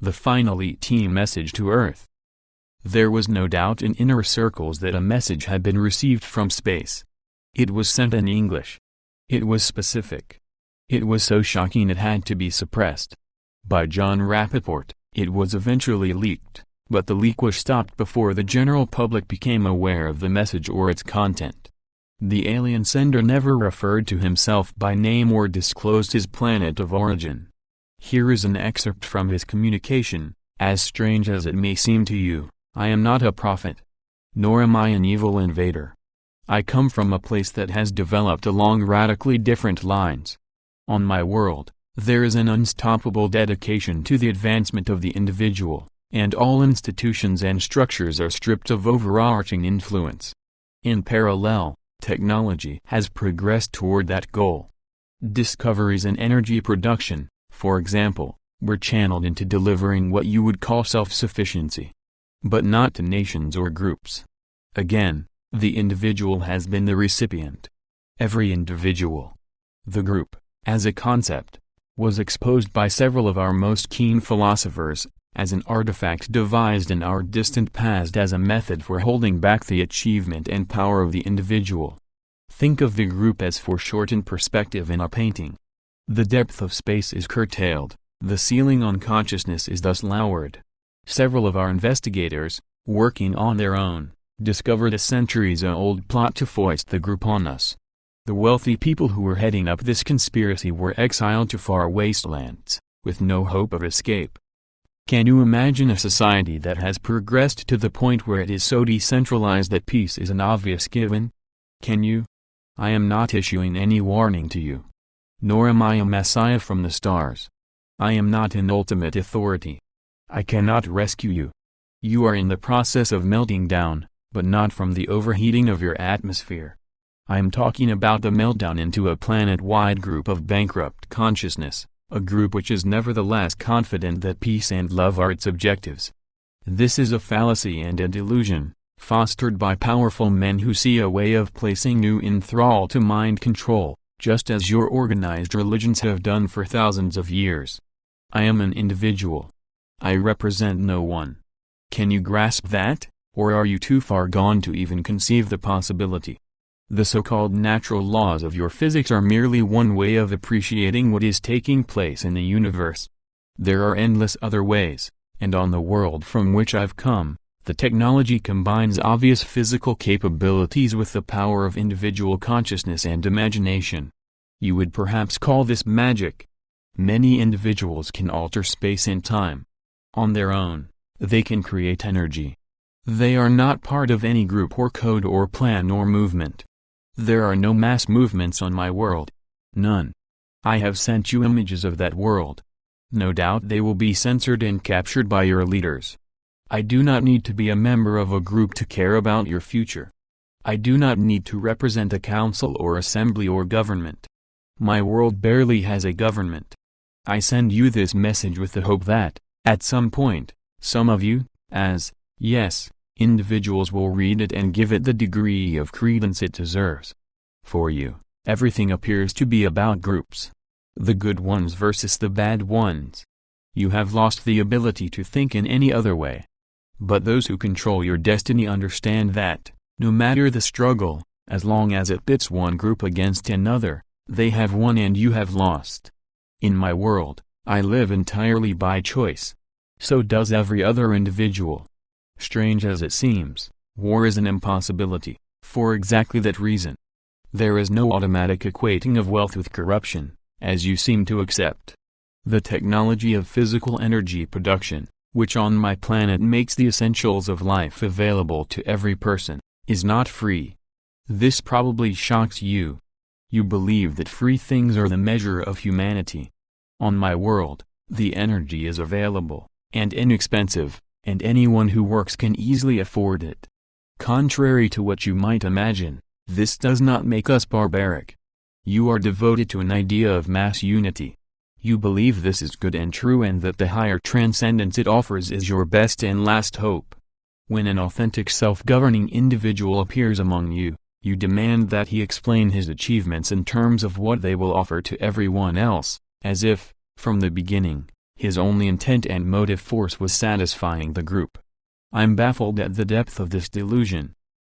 the final ET message to Earth. There was no doubt in inner circles that a message had been received from space. It was sent in English. It was specific. It was so shocking it had to be suppressed. By John Rappaport, it was eventually leaked, but the leak was stopped before the general public became aware of the message or its content. The alien sender never referred to himself by name or disclosed his planet of origin. Here is an excerpt from his communication. As strange as it may seem to you, I am not a prophet. Nor am I an evil invader. I come from a place that has developed along radically different lines. On my world, there is an unstoppable dedication to the advancement of the individual, and all institutions and structures are stripped of overarching influence. In parallel, technology has progressed toward that goal. Discoveries in energy production, for example, were channeled into delivering what you would call self-sufficiency. But not to nations or groups. Again, the individual has been the recipient. Every individual. The group, as a concept, was exposed by several of our most keen philosophers, as an artifact devised in our distant past as a method for holding back the achievement and power of the individual. Think of the group as foreshortened perspective in a painting. The depth of space is curtailed, the ceiling on consciousness is thus lowered. Several of our investigators, working on their own, discovered a centuries-old plot to foist the group on us. The wealthy people who were heading up this conspiracy were exiled to far wastelands, with no hope of escape. Can you imagine a society that has progressed to the point where it is so decentralized that peace is an obvious given? Can you? I am not issuing any warning to you. Nor am I a messiah from the stars. I am not an ultimate authority. I cannot rescue you. You are in the process of melting down, but not from the overheating of your atmosphere. I am talking about the meltdown into a planet-wide group of bankrupt consciousness, a group which is nevertheless confident that peace and love are its objectives. This is a fallacy and a delusion, fostered by powerful men who see a way of placing you in thrall to mind control, just as your organized religions have done for thousands of years. I am an individual. I represent no one. Can you grasp that, or are you too far gone to even conceive the possibility? The so-called natural laws of your physics are merely one way of appreciating what is taking place in the universe. There are endless other ways, and on the world from which I've come, the technology combines obvious physical capabilities with the power of individual consciousness and imagination. You would perhaps call this magic. Many individuals can alter space and time. On their own, they can create energy. They are not part of any group or code or plan or movement. There are no mass movements on my world. None. I have sent you images of that world. No doubt they will be censored and captured by your leaders. I do not need to be a member of a group to care about your future. I do not need to represent a council or assembly or government. My world barely has a government. I send you this message with the hope that, at some point, some of you, individuals will read it and give it the degree of credence it deserves. For you, everything appears to be about groups. The good ones versus the bad ones. You have lost the ability to think in any other way. But those who control your destiny understand that, no matter the struggle, as long as it pits one group against another, they have won and you have lost. In my world, I live entirely by choice. So does every other individual. Strange as it seems, war is an impossibility, for exactly that reason. There is no automatic equating of wealth with corruption, as you seem to accept. The technology of physical energy production, which on my planet makes the essentials of life available to every person, is not free. This probably shocks you. You believe that free things are the measure of humanity. On my world, the energy is available, and inexpensive, and anyone who works can easily afford it. Contrary to what you might imagine, this does not make us barbaric. You are devoted to an idea of mass unity. You believe this is good and true and that the higher transcendence it offers is your best and last hope. When an authentic self-governing individual appears among you, you demand that he explain his achievements in terms of what they will offer to everyone else, as if, from the beginning, His only intent and motive force was satisfying the group. I'm baffled at the depth of this delusion.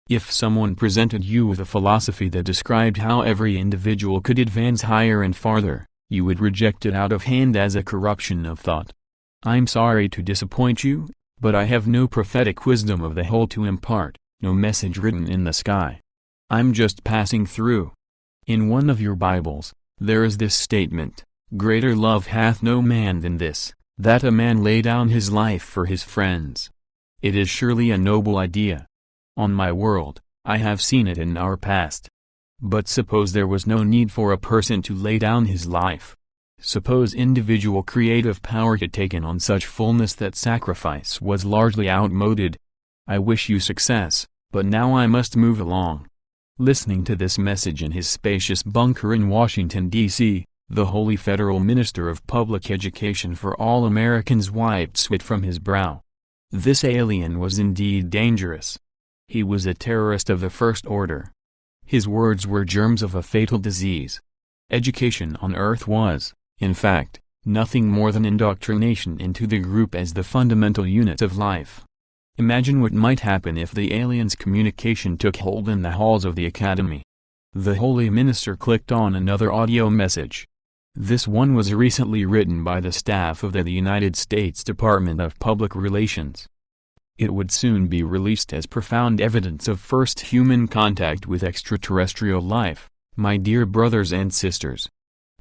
If someone presented you with a philosophy that described how every individual could advance higher and farther, you would reject it out of hand as a corruption of thought. I'm sorry to disappoint you, but I have no prophetic wisdom of the whole to impart, no message written in the sky. I'm just passing through. In one of your Bibles, there is this statement, "Greater love hath no man than this, that a man lay down his life for his friends." It is surely a noble idea. On my world, I have seen it in our past. But suppose there was no need for a person to lay down his life. Suppose individual creative power had taken on such fullness that sacrifice was largely outmoded. I wish you success, but now I must move along. Listening to this message in his spacious bunker in Washington, D.C., the holy federal minister of public education for all Americans wiped sweat from his brow. This alien was indeed dangerous. He was a terrorist of the first order. His words were germs of a fatal disease. Education on Earth was, in fact, nothing more than indoctrination into the group as the fundamental unit of life. Imagine what might happen if the alien's communication took hold in the halls of the academy. The holy minister clicked on another audio message. This one was recently written by the staff of the United States Department of Public Relations. It would soon be released as profound evidence of first human contact with extraterrestrial life. My dear brothers and sisters.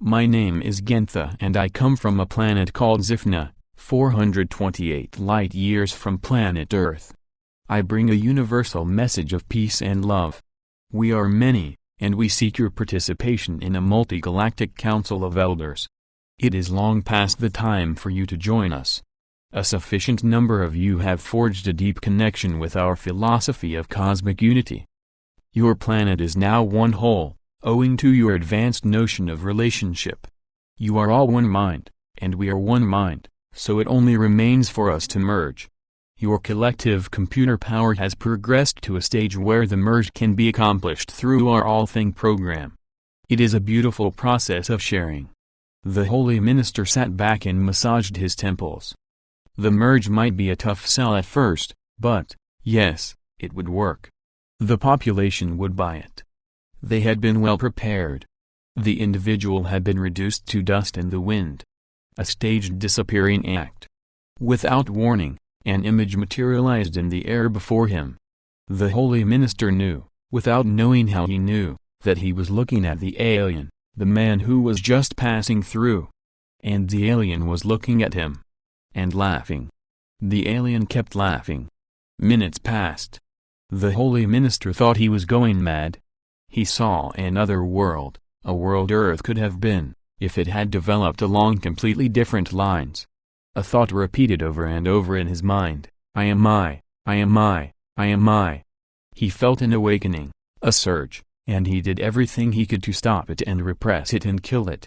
My name is Gentha and I come from a planet called Zifna, 428 light-years from planet Earth. I bring a universal message of peace and love. We are many, and we seek your participation in a multi-galactic council of elders. It is long past the time for you to join us. A sufficient number of you have forged a deep connection with our philosophy of cosmic unity. Your planet is now one whole, owing to your advanced notion of relationship. You are all one mind, and we are one mind, so it only remains for us to merge. Your collective computer power has progressed to a stage where the merge can be accomplished through our all-thing program. It is a beautiful process of sharing. The holy minister sat back and massaged his temples. The merge might be a tough sell at first, but, yes, it would work. The population would buy it. They had been well prepared. The individual had been reduced to dust in the wind. A staged disappearing act. Without warning, an image materialized in the air before him. The holy minister knew, without knowing how he knew, that he was looking at the alien, the man who was just passing through. And the alien was looking at him. And laughing. The alien kept laughing. Minutes passed. The holy minister thought he was going mad. He saw another world, a world Earth could have been, if it had developed along completely different lines. A thought repeated over and over in his mind, I am I, I am I, I am I. He felt an awakening, a surge, and he did everything he could to stop it and repress it and kill it.